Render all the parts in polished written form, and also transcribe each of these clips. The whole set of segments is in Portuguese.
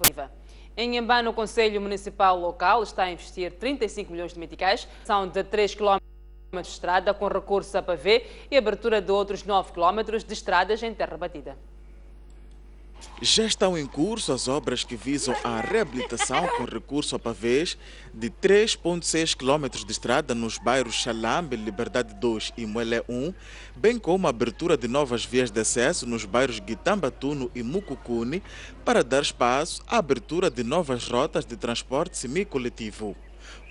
informativa. Em Inhambane, o Conselho Municipal local está a investir 35 milhões de meticais, são de 3 km de estrada com recurso a pavê e abertura de outros 9 km de estradas em terra batida. Já estão em curso as obras que visam a reabilitação com recurso a pavês de 3,6 km de estrada nos bairros Xalambe, Liberdade 2 e Muelé 1, bem como a abertura de novas vias de acesso nos bairros Guitambatuno e Mucucune, para dar espaço à abertura de novas rotas de transporte semicoletivo.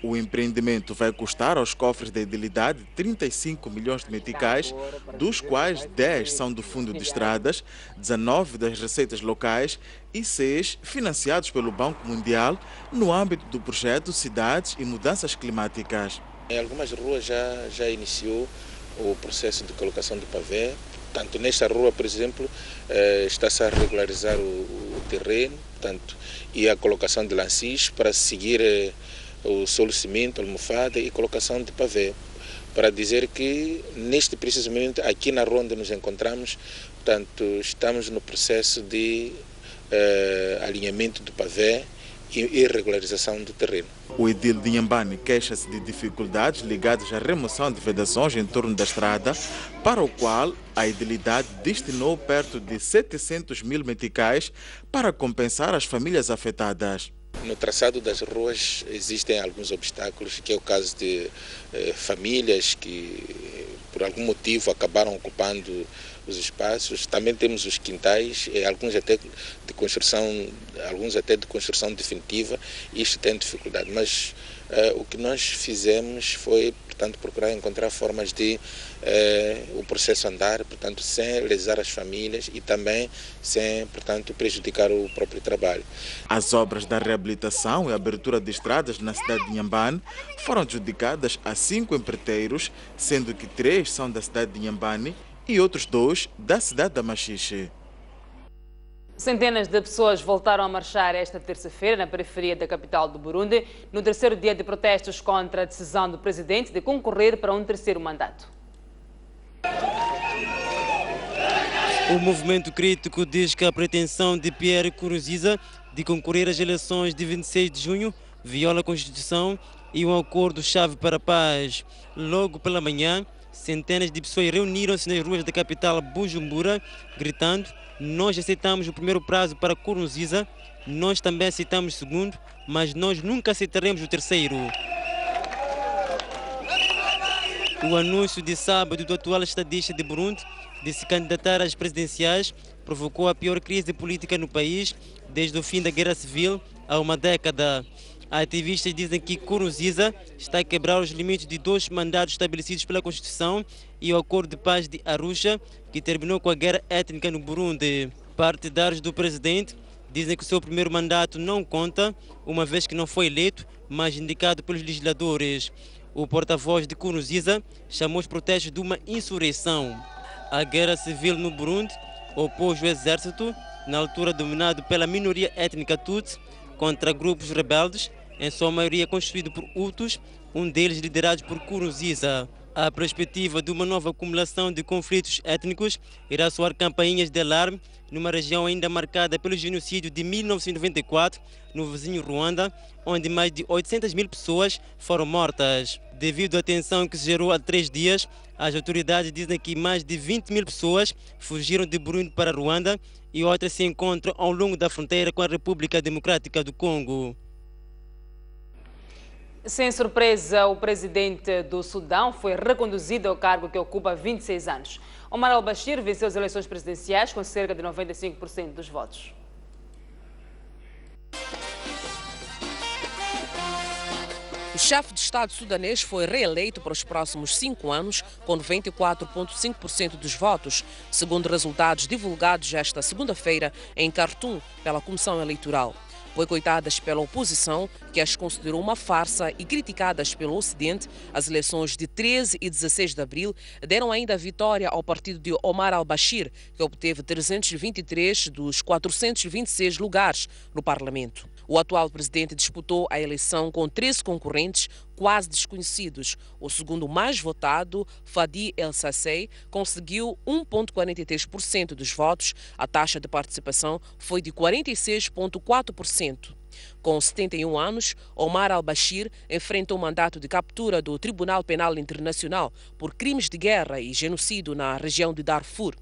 O empreendimento vai custar aos cofres da idilidade 35 milhões de meticais, dos quais 10 são do Fundo de Estradas, 19 das receitas locais e 6 financiados pelo Banco Mundial no âmbito do projeto Cidades e Mudanças Climáticas. Em algumas ruas já iniciou o processo de colocação de pavê. Tanto nesta rua, por exemplo, está-se a regularizar o terreno, portanto, e a colocação de lancis para seguir o solo cimento, almofada e colocação de pavê, para dizer que neste preciso momento, aqui na rua onde nos encontramos, portanto, estamos no processo de alinhamento do pavê e regularização do terreno. O edil de Inhambane queixa-se de dificuldades ligadas à remoção de vedações em torno da estrada, para o qual a edilidade destinou perto de 700 mil meticais para compensar as famílias afetadas. No traçado das ruas existem alguns obstáculos, que é o caso de famílias que por algum motivo acabaram ocupando os espaços. Também temos os quintais, alguns até de construção definitiva, e isto tem dificuldade. Mas o que nós fizemos foi, portanto, procurar encontrar formas de o processo andar, portanto, sem lesar as famílias e também sem, portanto, prejudicar o próprio trabalho. As obras da reabilitação e abertura de estradas na cidade de Inhambane foram adjudicadas a 5 empreiteiros, sendo que 3 são da cidade de Inhambane e outros 2 da cidade da Machixe. Centenas de pessoas voltaram a marchar esta terça-feira na periferia da capital do Burundi, no terceiro dia de protestos contra a decisão do presidente de concorrer para um terceiro mandato. O movimento crítico diz que a pretensão de Pierre Nkurunziza de concorrer às eleições de 26 de junho viola a Constituição e um acordo-chave para a paz. Logo pela manhã, centenas de pessoas reuniram-se nas ruas da capital Bujumbura, gritando: "Nós aceitamos o primeiro prazo para Nkurunziza, nós também aceitamos o segundo, mas nós nunca aceitaremos o terceiro." O anúncio de sábado do atual estadista de Burundi de se candidatar às presidenciais provocou a pior crise política no país desde o fim da Guerra Civil há uma década. Ativistas dizem que Nkurunziza está a quebrar os limites de 2 mandatos estabelecidos pela Constituição e o Acordo de Paz de Arusha, que terminou com a guerra étnica no Burundi. Partidários do presidente dizem que o seu primeiro mandato não conta, uma vez que não foi eleito, mas indicado pelos legisladores. O porta-voz de Nkurunziza chamou os protestos de uma insurreição. A guerra civil no Burundi opôs o exército, na altura dominado pela minoria étnica Tutsi, contra grupos rebeldes, em sua maioria constituído por Hutus, um deles liderado por Nkurunziza. A perspectiva de uma nova acumulação de conflitos étnicos irá soar campainhas de alarme numa região ainda marcada pelo genocídio de 1994, no vizinho Ruanda, onde mais de 800 mil pessoas foram mortas. Devido à tensão que se gerou há 3 dias, as autoridades dizem que mais de 20 mil pessoas fugiram de Burundi para Ruanda e outras se encontram ao longo da fronteira com a República Democrática do Congo. Sem surpresa, o presidente do Sudão foi reconduzido ao cargo que ocupa há 26 anos. Omar al-Bashir venceu as eleições presidenciais com cerca de 95% dos votos. O chefe de Estado sudanês foi reeleito para os próximos 5 anos com 94,5% dos votos, segundo resultados divulgados esta segunda-feira em Khartoum pela Comissão Eleitoral. Boicotadas pela oposição, que as considerou uma farsa, e criticadas pelo Ocidente, as eleições de 13 e 16 de abril deram ainda a vitória ao partido de Omar al-Bashir, que obteve 323 dos 426 lugares no Parlamento. O atual presidente disputou a eleição com 13 concorrentes, quase desconhecidos. O segundo mais votado, Fadi El Sassei, conseguiu 1,43% dos votos. A taxa de participação foi de 46,4%. Com 71 anos, Omar al-Bashir enfrenta um mandato de captura do Tribunal Penal Internacional por crimes de guerra e genocídio na região de Darfur.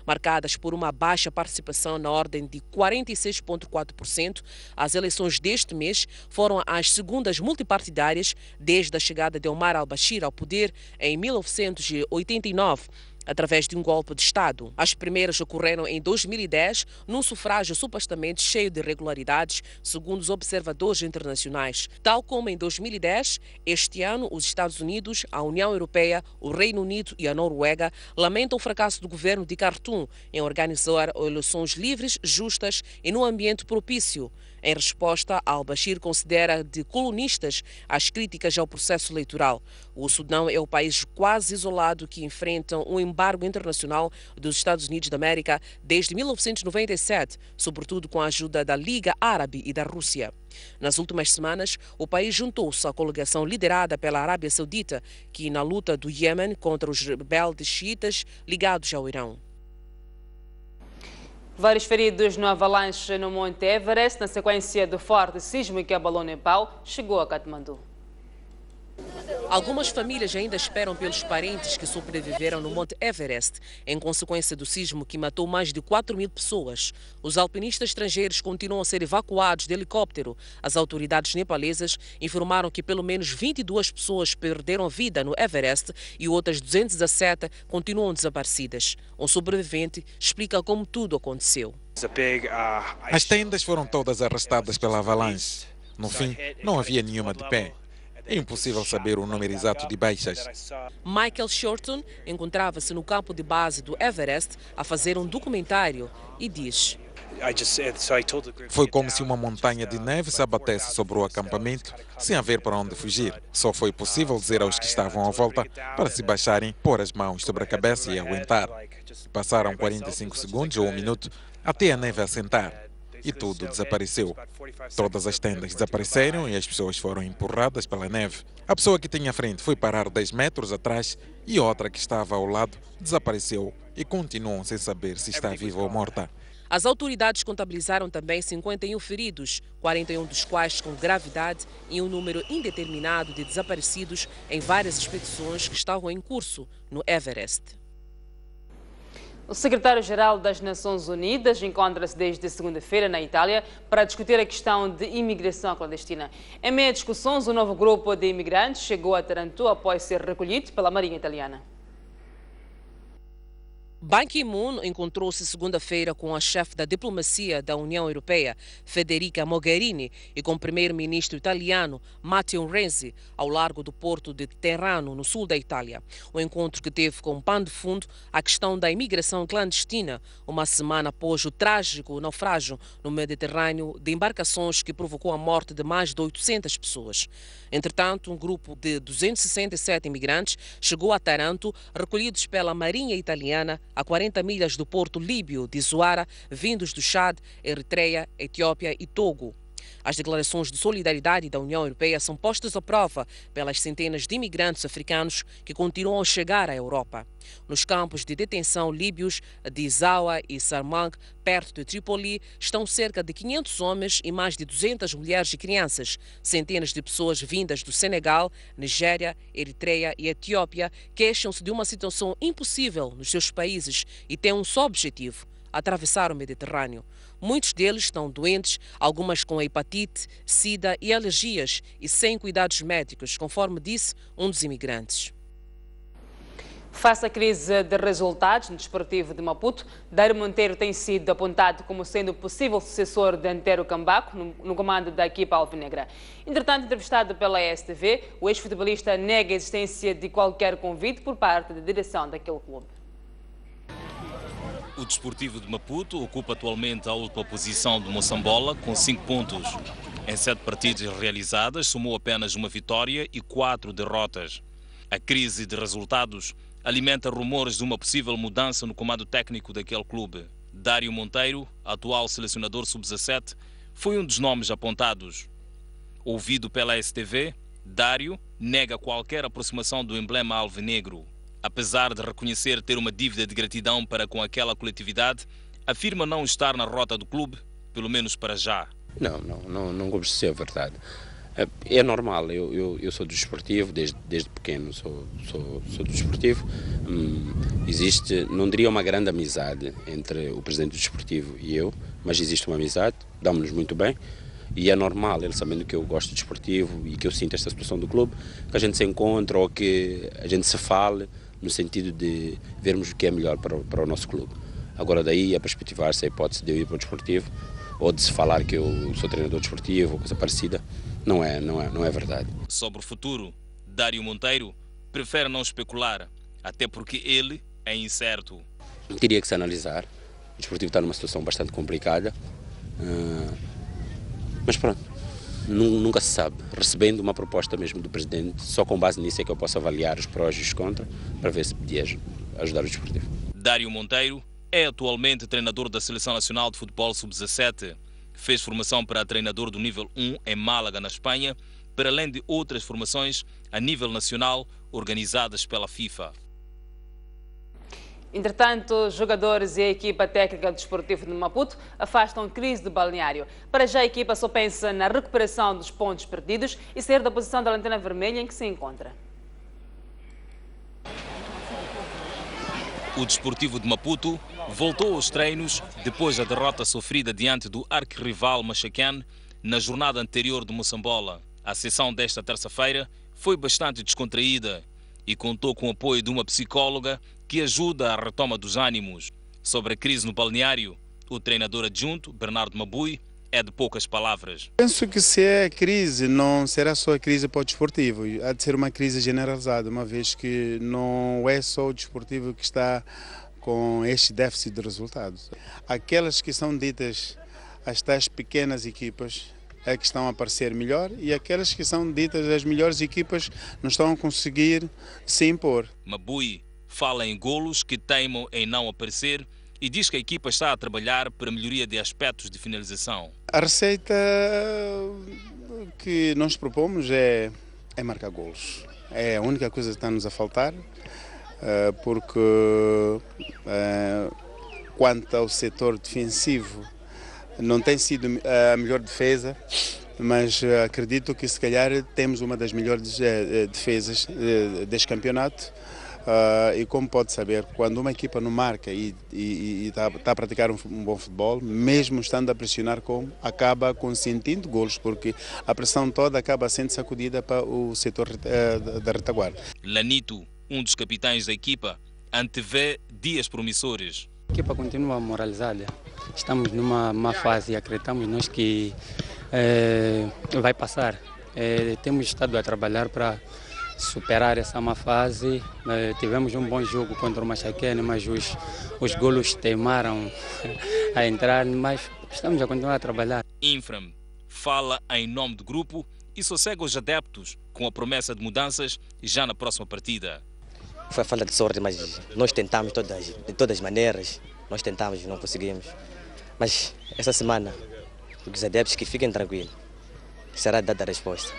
Marcadas por uma baixa participação na ordem de 46,4%, as eleições deste mês foram as segundas multipartidárias desde a chegada de Omar al-Bashir ao poder em 1989. Através de um golpe de Estado. As primeiras ocorreram em 2010, num sufrágio supostamente cheio de irregularidades, segundo os observadores internacionais. Tal como em 2010, este ano, os Estados Unidos, a União Europeia, o Reino Unido e a Noruega lamentam o fracasso do governo de Khartoum em organizar eleições livres, justas e num ambiente propício. Em resposta, al-Bashir considera de colonistas as críticas ao processo eleitoral. O Sudão é o país quase isolado que enfrenta um embargo internacional dos Estados Unidos da América desde 1997, sobretudo com a ajuda da Liga Árabe e da Rússia. Nas últimas semanas, o país juntou-se à coligação liderada pela Arábia Saudita, que na luta do Iêmen contra os rebeldes xiitas ligados ao Irão. Vários feridos no avalanche no Monte Everest, na sequência do forte sismo que abalou Nepal, chegou a Katmandu. Algumas famílias ainda esperam pelos parentes que sobreviveram no Monte Everest, em consequência do sismo que matou mais de 4.000 pessoas. Os alpinistas estrangeiros continuam a ser evacuados de helicóptero. As autoridades nepalesas informaram que pelo menos 22 pessoas perderam a vida no Everest e outras 217 continuam desaparecidas. Um sobrevivente explica como tudo aconteceu. As tendas foram todas arrastadas pela avalanche. No fim, não havia nenhuma de pé. É impossível saber o número exato de baixas. Michael Shorten encontrava-se no campo de base do Everest a fazer um documentário e diz: Foi como se uma montanha de neve se abatesse sobre o acampamento, sem haver para onde fugir. Só foi possível dizer aos que estavam à volta para se baixarem, pôr as mãos sobre a cabeça e aguentar. Passaram 45 segundos ou um minuto até a neve assentar. E tudo desapareceu. Todas as tendas desapareceram e as pessoas foram empurradas pela neve. A pessoa que tinha à frente foi parar 10 metros atrás e outra que estava ao lado desapareceu e continuam sem saber se está viva ou morta. As autoridades contabilizaram também 51 feridos, 41 dos quais com gravidade e um número indeterminado de desaparecidos em várias expedições que estavam em curso no Everest. O secretário-geral das Nações Unidas encontra-se desde segunda-feira na Itália para discutir a questão de imigração clandestina. Em meio a discussões, um novo grupo de imigrantes chegou a Taranto após ser recolhido pela Marinha Italiana. Ban Ki-moon encontrou-se segunda-feira com a chefe da diplomacia da União Europeia, Federica Mogherini, e com o primeiro-ministro italiano, Matteo Renzi, ao largo do porto de Terrano, no sul da Itália. O encontro que teve como pano de fundo a questão da imigração clandestina, uma semana após o trágico naufrágio no Mediterrâneo de embarcações que provocou a morte de mais de 800 pessoas. Entretanto, um grupo de 267 imigrantes chegou a Taranto, recolhidos pela Marinha Italiana, a 40 milhas do porto líbio de Zuara, vindos do Chad, Eritreia, Etiópia e Togo. As declarações de solidariedade da União Europeia são postas à prova pelas centenas de imigrantes africanos que continuam a chegar à Europa. Nos campos de detenção líbios de Zawa e Sarmang, perto de Trípoli, estão cerca de 500 homens e mais de 200 mulheres e crianças. Centenas de pessoas vindas do Senegal, Nigéria, Eritreia e Etiópia queixam-se de uma situação impossível nos seus países e têm um só objetivo: atravessar o Mediterrâneo. Muitos deles estão doentes, algumas com hepatite, sida e alergias e sem cuidados médicos, conforme disse um dos imigrantes. Face à crise de resultados no Desportivo de Maputo, Dário Monteiro tem sido apontado como sendo o possível sucessor de Antero Cambaco no comando da equipa alvinegra. Entretanto, entrevistado pela STV, o ex-futebolista nega a existência de qualquer convite por parte da direção daquele clube. O Desportivo de Maputo ocupa atualmente a última posição de Moçambola, com 5 pontos. Em 7 partidas realizadas, somou apenas uma vitória e 4 derrotas. A crise de resultados alimenta rumores de uma possível mudança no comando técnico daquele clube. Dário Monteiro, atual selecionador sub-17, foi um dos nomes apontados. Ouvido pela STV, Dário nega qualquer aproximação do emblema alvinegro. Apesar de reconhecer ter uma dívida de gratidão para com aquela coletividade, afirma não estar na rota do clube, pelo menos para já. Não gosto de ser verdade. É normal, eu sou do desportivo, desde pequeno sou do desportivo. Existe, não diria uma grande amizade entre o presidente do desportivo e eu, mas existe uma amizade, damos-nos muito bem. E é normal, ele sabendo que eu gosto de desportivo e que eu sinto esta situação do clube, que a gente se encontre ou que a gente se fale no sentido de vermos o que é melhor para o nosso clube. Agora daí a perspectivar-se a hipótese de eu ir para o desportivo ou de se falar que eu sou treinador desportivo ou coisa parecida, não é verdade. Sobre o futuro, Dário Monteiro prefere não especular, até porque ele é incerto. Teria que se analisar, o desportivo está numa situação bastante complicada, mas pronto, nunca se sabe. Recebendo uma proposta mesmo do presidente, só com base nisso é que eu posso avaliar os prós e os contras para ver se podia ajudar o desportivo. Dário Monteiro é atualmente treinador da Seleção Nacional de Futebol Sub-17. Fez formação para treinador do nível 1 em Málaga, na Espanha, para além de outras formações a nível nacional organizadas pela FIFA. Entretanto, jogadores e a equipa técnica do Desportivo de Maputo afastam crise do balneário. Para já a equipa só pensa na recuperação dos pontos perdidos e sair da posição da lanterna vermelha em que se encontra. O Desportivo de Maputo voltou aos treinos depois da derrota sofrida diante do arquirrival Machacan na jornada anterior do Moçambola. A sessão desta terça-feira foi bastante descontraída e contou com o apoio de uma psicóloga que ajuda à retoma dos ânimos. Sobre a crise no balneário, o treinador adjunto, Bernardo Mabui, é de poucas palavras. Penso que se é crise, não será só a crise para o desportivo, há de ser uma crise generalizada, uma vez que não é só o desportivo que está com este déficit de resultados. Aquelas que são ditas as tais pequenas equipas é que estão a aparecer melhor e aquelas que são ditas as melhores equipas não estão a conseguir se impor. Mabui fala em golos que teimam em não aparecer e diz que a equipa está a trabalhar para a melhoria de aspectos de finalização. A receita que nós propomos é marcar golos. É a única coisa que está-nos a faltar, porque quanto ao setor defensivo, não tem sido a melhor defesa, mas acredito que se calhar temos uma das melhores defesas deste campeonato. E como pode saber, quando uma equipa não marca e está a praticar um bom futebol, mesmo estando a pressionar, acaba consentindo golos, porque a pressão toda acaba sendo sacudida para o setor da retaguarda. Lanito, um dos capitães da equipa, antevê dias promissores. A equipa continua moralizada. Estamos numa má fase e acreditamos nós que vai passar. Temos estado a trabalhar para superar essa má fase. Tivemos um bom jogo contra o Machacan, mas os golos teimaram a entrar, mas estamos a continuar a trabalhar. Infram fala em nome do grupo e sosseга os adeptos com a promessa de mudanças já na próxima partida. Foi a falta de sorte, mas nós tentamos de todas as maneiras, nós tentamos e não conseguimos. Mas essa semana, os adeptos que fiquem tranquilos, será dada a resposta.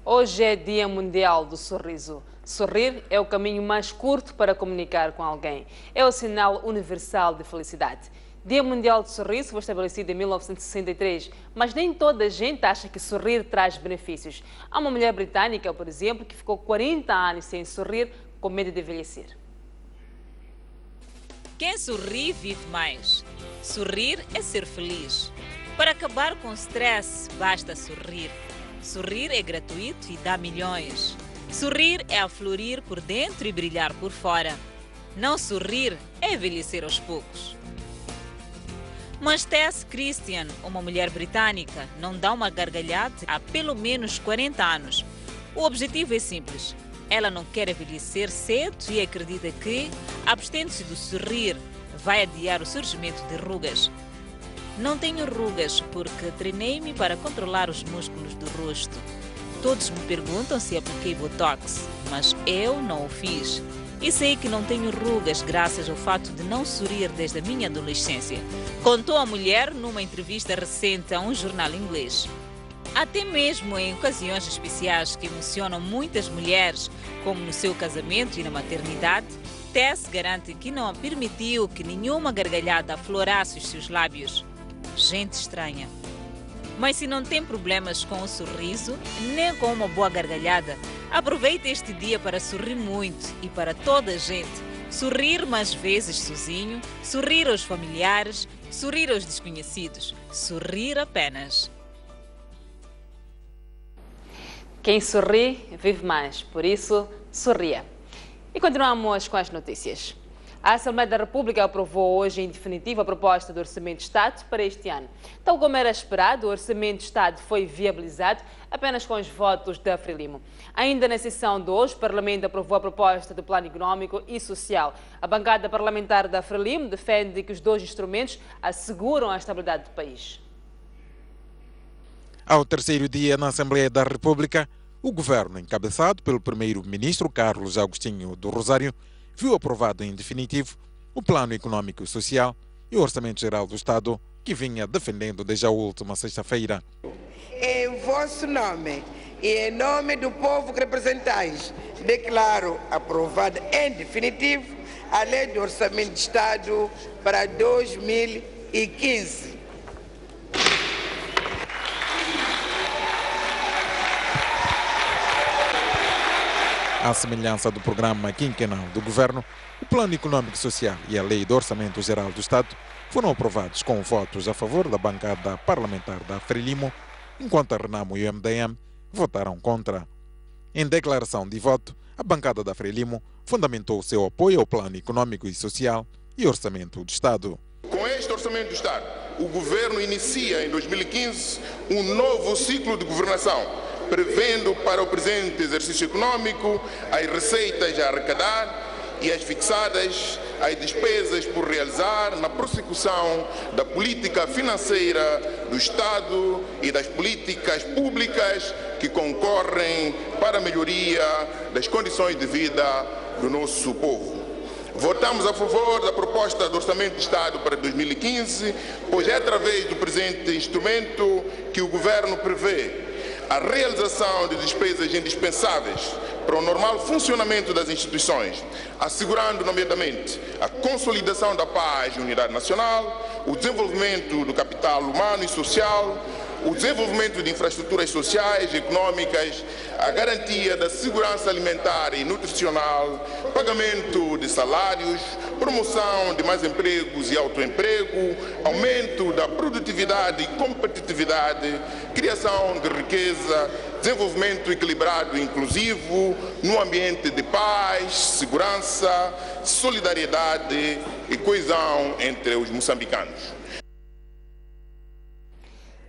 Hoje é Dia Mundial do Sorriso. Sorrir é o caminho mais curto para comunicar com alguém. É o sinal universal de felicidade. Dia Mundial do Sorriso foi estabelecido em 1963, mas nem toda a gente acha que sorrir traz benefícios. Há uma mulher britânica, por exemplo, que ficou 40 anos sem sorrir com medo de envelhecer. Quem sorri vive mais. Sorrir é ser feliz. Para acabar com o stress, basta sorrir. Sorrir é gratuito e dá milhões. Sorrir é aflorir por dentro e brilhar por fora. Não sorrir é envelhecer aos poucos. Mas Tess Christian, uma mulher britânica, não dá uma gargalhada há pelo menos 40 anos. O objetivo é simples. Ela não quer envelhecer cedo e acredita que, abstendo-se do sorrir, vai adiar o surgimento de rugas. Não tenho rugas porque treinei-me para controlar os músculos do rosto. Todos me perguntam se apliquei Botox, mas eu não o fiz. E sei que não tenho rugas graças ao fato de não sorrir desde a minha adolescência, contou a mulher numa entrevista recente a um jornal inglês. Até mesmo em ocasiões especiais que emocionam muitas mulheres, como no seu casamento e na maternidade, Tess garante que não permitiu que nenhuma gargalhada aflorasse os seus lábios. Gente estranha. Mas se não tem problemas com o sorriso, nem com uma boa gargalhada, aproveite este dia para sorrir muito e para toda a gente. Sorrir mais vezes sozinho, sorrir aos familiares, sorrir aos desconhecidos, sorrir apenas. Quem sorri, vive mais. Por isso, sorria. E continuamos com as notícias. A Assembleia da República aprovou hoje em definitivo a proposta do Orçamento de Estado para este ano. Tal como era esperado, o Orçamento de Estado foi viabilizado apenas com os votos da Frelimo. Ainda na sessão de hoje, o Parlamento aprovou a proposta do Plano Econômico e Social. A bancada parlamentar da Frelimo defende que os dois instrumentos asseguram a estabilidade do país. Ao terceiro dia na Assembleia da República, o governo, encabeçado pelo primeiro-ministro Carlos Agostinho do Rosário, viu aprovado em definitivo o Plano Econômico e Social e o Orçamento Geral do Estado, que vinha defendendo desde a última sexta-feira. Em vosso nome e em nome do povo que representais, declaro aprovada em definitivo a Lei do Orçamento de Estado para 2015. À semelhança do programa quinquenal do governo, o Plano Econômico e Social e a Lei do Orçamento Geral do Estado foram aprovados com votos a favor da bancada parlamentar da Frelimo, enquanto a Renamo e o MDM votaram contra. Em declaração de voto, a bancada da Frelimo fundamentou seu apoio ao Plano Econômico e Social e Orçamento do Estado. Com este Orçamento do Estado, o governo inicia em 2015 um novo ciclo de governação, prevendo para o presente exercício econômico as receitas a arrecadar e as fixadas as despesas por realizar na prossecução da política financeira do Estado e das políticas públicas que concorrem para a melhoria das condições de vida do nosso povo. Votamos a favor da proposta do Orçamento de Estado para 2015, pois é através do presente instrumento que o governo prevê a realização de despesas indispensáveis para o normal funcionamento das instituições, assegurando, nomeadamente, a consolidação da paz e unidade nacional, o desenvolvimento do capital humano e social, o desenvolvimento de infraestruturas sociais e econômicas, a garantia da segurança alimentar e nutricional, pagamento de salários, promoção de mais empregos e autoemprego, aumento da produtividade e competitividade, criação de riqueza, desenvolvimento equilibrado e inclusivo no ambiente de paz, segurança, solidariedade e coesão entre os moçambicanos.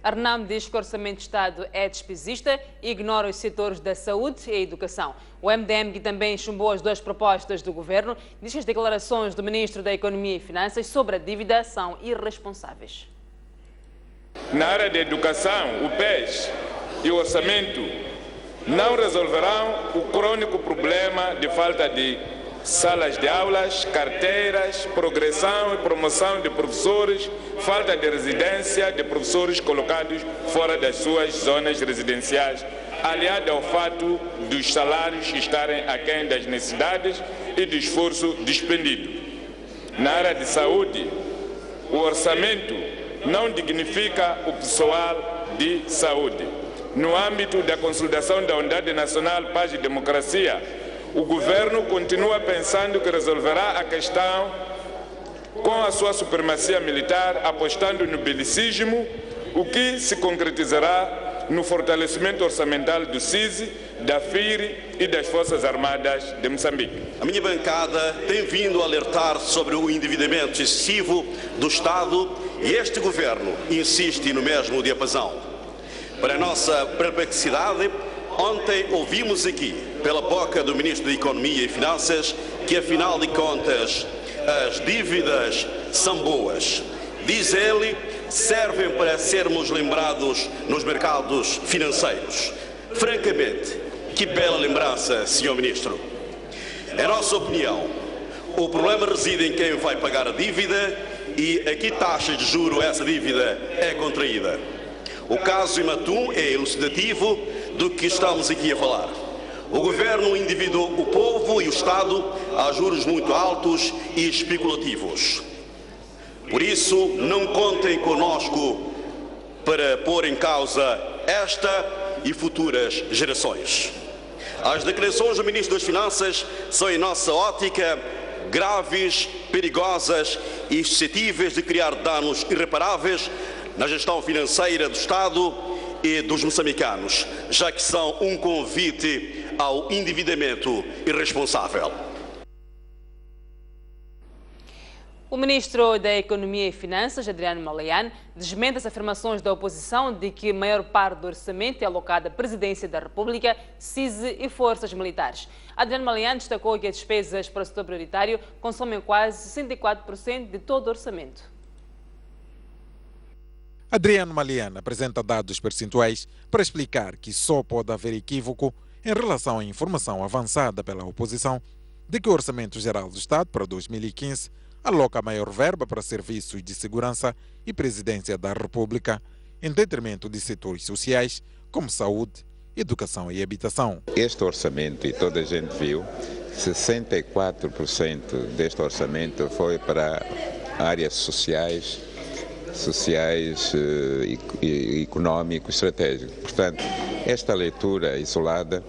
A Renamo diz que o Orçamento de Estado é despesista e ignora os setores da saúde e educação. O MDM, que também chumbou as duas propostas do governo, diz que as declarações do Ministro da Economia e Finanças sobre a dívida são irresponsáveis. Na área da educação, o PES e o orçamento não resolverão o crônico problema de falta de salas de aulas, carteiras, progressão e promoção de professores, falta de residência de professores colocados fora das suas zonas residenciais, aliado ao fato dos salários estarem aquém das necessidades e do esforço despendido. Na área de saúde, o orçamento não dignifica o pessoal de saúde. No âmbito da consolidação da Unidade Nacional Paz e Democracia, o governo continua pensando que resolverá a questão com a sua supremacia militar, apostando no belicismo, o que se concretizará no fortalecimento orçamental do CISI, da FIRE e das Forças Armadas de Moçambique. A minha bancada tem vindo a alertar sobre o endividamento excessivo do Estado e este governo insiste no mesmo diapasão. Para a nossa perplexidade, ontem ouvimos aqui, pela boca do Ministro da Economia e Finanças, que afinal de contas as dívidas são boas. Diz ele, servem para sermos lembrados nos mercados financeiros. Francamente, que bela lembrança, Sr. Ministro. Em nossa opinião, o problema reside em quem vai pagar a dívida e a que taxa de juro essa dívida é contraída. O caso Imatum é elucidativo do que estamos aqui a falar. O governo endividou o povo e o Estado a juros muito altos e especulativos. Por isso, não contem conosco para pôr em causa esta e futuras gerações. As declarações do Ministro das Finanças são, em nossa ótica, graves, perigosas e suscetíveis de criar danos irreparáveis na gestão financeira do Estado e dos moçambicanos, já que são um convite ao endividamento irresponsável. O ministro da Economia e Finanças, Adriano Malian, desmente as afirmações da oposição de que a maior parte do orçamento é alocada à Presidência da República, CISE e Forças Militares. Adriano Malian destacou que as despesas para o setor prioritário consomem quase 64% de todo o orçamento. Adriano Malian apresenta dados percentuais para explicar que só pode haver equívoco em relação à informação avançada pela oposição de que o Orçamento Geral do Estado para 2015 aloca a maior verba para serviços de segurança e Presidência da República, em detrimento de setores sociais como saúde, educação e habitação. Este orçamento, e toda a gente viu, 64% deste orçamento foi para áreas sociais e económico, estratégicos. Portanto, esta leitura isolada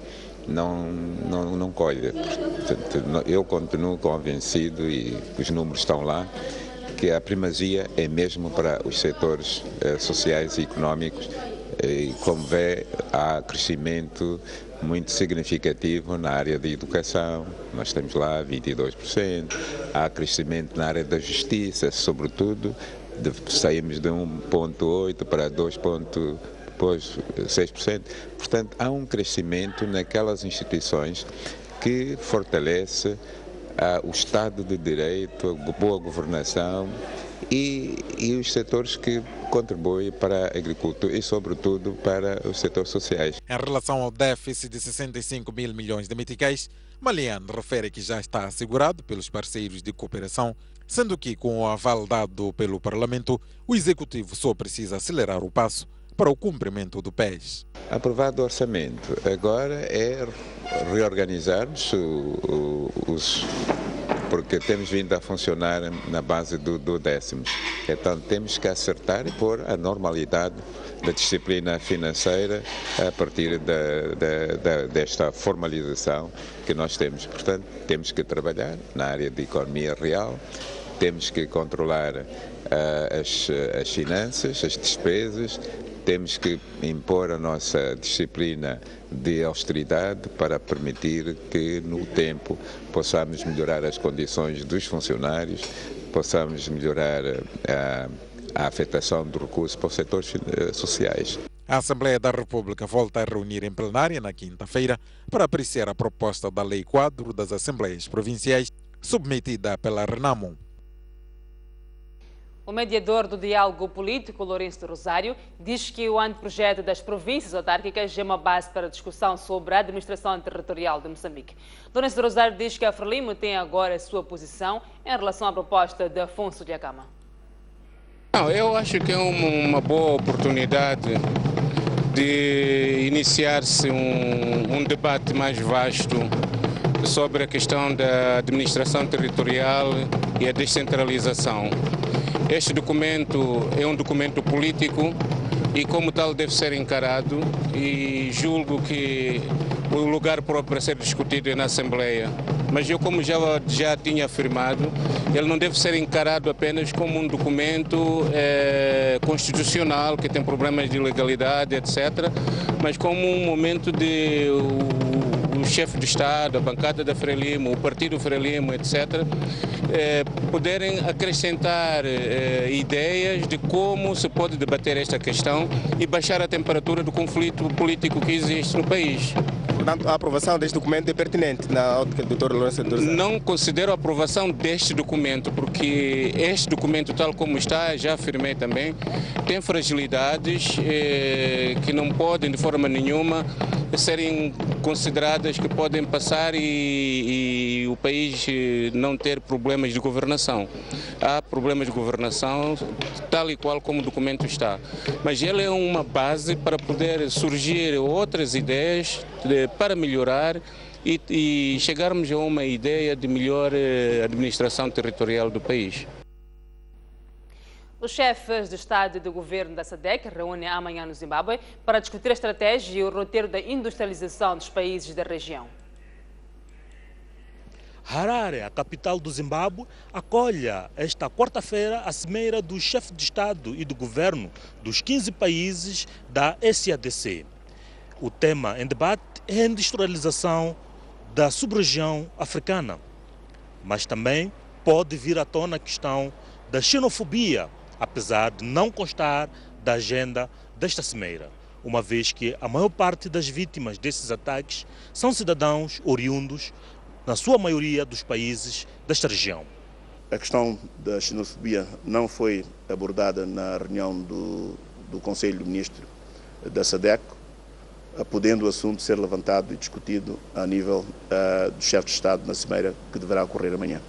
não colhe. Portanto, eu continuo convencido, e os números estão lá, que a primazia é mesmo para os setores sociais e económicos. E, como vê, há crescimento muito significativo na área da educação, nós temos lá 22%, há crescimento na área da justiça, sobretudo, saímos de 1,8% para 2,6%. Portanto, há um crescimento naquelas instituições que fortalece o Estado de Direito, a boa governação e os setores que contribuem para a agricultura e, sobretudo, para os setores sociais. Em relação ao déficit de 65 mil milhões de meticais, Malian refere que já está assegurado pelos parceiros de cooperação, sendo que, com o aval dado pelo Parlamento, o Executivo só precisa acelerar o passo para o cumprimento do PES. Aprovado o orçamento, agora é reorganizarmos porque temos vindo a funcionar na base do décimos. Então temos que acertar e pôr a normalidade da disciplina financeira a partir desta formalização que nós temos. Portanto, temos que trabalhar na área de economia real, temos que controlar as finanças, as despesas, temos que impor a nossa disciplina de austeridade para permitir que, no tempo, possamos melhorar as condições dos funcionários, possamos melhorar a afetação do recurso para os setores sociais. A Assembleia da República volta a reunir em plenária na quinta-feira para apreciar a proposta da Lei Quadro das Assembleias Provinciais, submetida pela Renamo. O mediador do diálogo político, Lourenço Rosário, diz que o anteprojeto das províncias autárquicas é uma base para a discussão sobre a administração territorial de Moçambique. Lourenço Rosário diz que a Frelimo tem agora a sua posição em relação à proposta de Afonso de Acama. Eu acho que é uma boa oportunidade de iniciar-se um debate mais vasto sobre a questão da administração territorial e a descentralização. Este documento é um documento político e, como tal, deve ser encarado, e julgo que o lugar próprio para ser discutido é na Assembleia. Mas eu, como já tinha afirmado, ele não deve ser encarado apenas como um documento constitucional que tem problemas de legalidade, etc., mas como um momento de o chefe de Estado, a bancada da Frelimo, o partido Frelimo, etc., poderem acrescentar ideias de como se pode debater esta questão e baixar a temperatura do conflito político que existe no país. portanto, a aprovação deste documento é pertinente na ótica do Dr. Lourenço Dourzado? Não considero a aprovação deste documento, porque este documento, tal como está, já afirmei também, tem fragilidades que não podem, de forma nenhuma, serem consideradas que podem passar e o país não ter problemas de governação. Há problemas de governação, tal e qual como o documento está. Mas ele é uma base para poder surgir outras ideias para melhorar e chegarmos a uma ideia de melhor administração territorial do país. Os chefes de Estado e do Governo da SADC reúnem amanhã no Zimbábue para discutir a estratégia e o roteiro da industrialização dos países da região. Harare, a capital do Zimbábue, acolhe esta quarta-feira a cimeira dos chefes de Estado e do Governo dos 15 países da SADC. O tema em debate é a industrialização da sub-região africana, mas também pode vir à tona a questão da xenofobia, apesar de não constar da agenda desta cimeira, uma vez que a maior parte das vítimas desses ataques são cidadãos oriundos, na sua maioria, dos países desta região. A questão da xenofobia não foi abordada na reunião do Conselho de Ministros da SADC, podendo o assunto ser levantado e discutido a nível do chefe de Estado na cimeira que deverá ocorrer amanhã.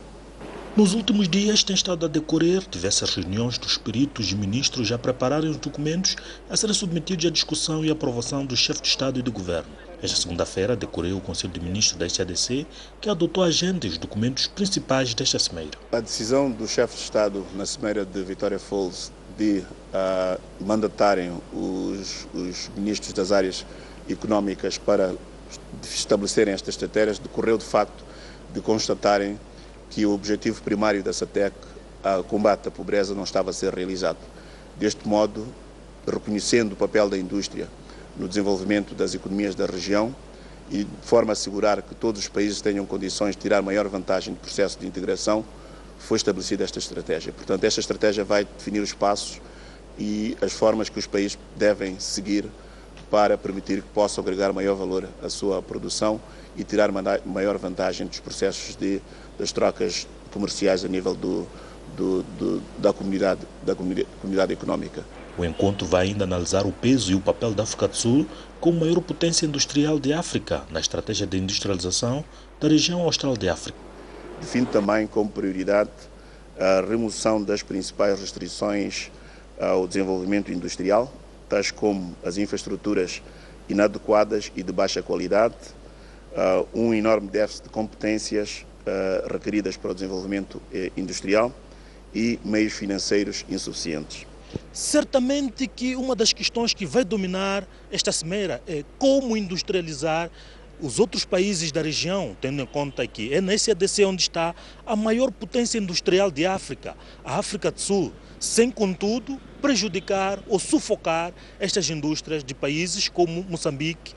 Nos últimos dias tem estado a decorrer diversas reuniões dos peritos e ministros a prepararem os documentos a serem submetidos à discussão e aprovação do chefe de Estado e do Governo. Esta segunda-feira decorreu o Conselho de Ministros da SADC, que adotou a agenda e os documentos principais desta cimeira. A decisão do chefe de Estado na cimeira de Vitória Falls de mandatarem os ministros das áreas económicas para estabelecerem estas estratégias decorreu de facto de constatarem que o objetivo primário da SADC, a combate à pobreza, não estava a ser realizado. Deste modo, reconhecendo o papel da indústria no desenvolvimento das economias da região e de forma a assegurar que todos os países tenham condições de tirar maior vantagem do processo de integração, foi estabelecida esta estratégia. Portanto, esta estratégia vai definir os passos e as formas que os países devem seguir para permitir que possam agregar maior valor à sua produção e tirar maior vantagem dos processos das trocas comerciais a nível da comunidade económica. O encontro vai ainda analisar o peso e o papel da África do Sul como maior potência industrial de África na estratégia de industrialização da região austral de África. Define também como prioridade a remoção das principais restrições ao desenvolvimento industrial, tais como as infraestruturas inadequadas e de baixa qualidade, um enorme déficit de competências requeridas para o desenvolvimento industrial e meios financeiros insuficientes. Certamente que uma das questões que vai dominar esta cimeira é como industrializar os outros países da região, tendo em conta que é na SADC onde está a maior potência industrial de África, a África do Sul, sem, contudo, prejudicar ou sufocar estas indústrias de países como Moçambique,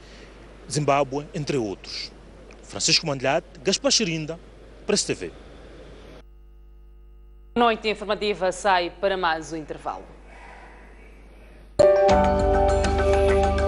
Zimbábue, entre outros. Francisco Mandlhat, Gaspar Chirinda, Press TV. A noite informativa sai para mais um intervalo.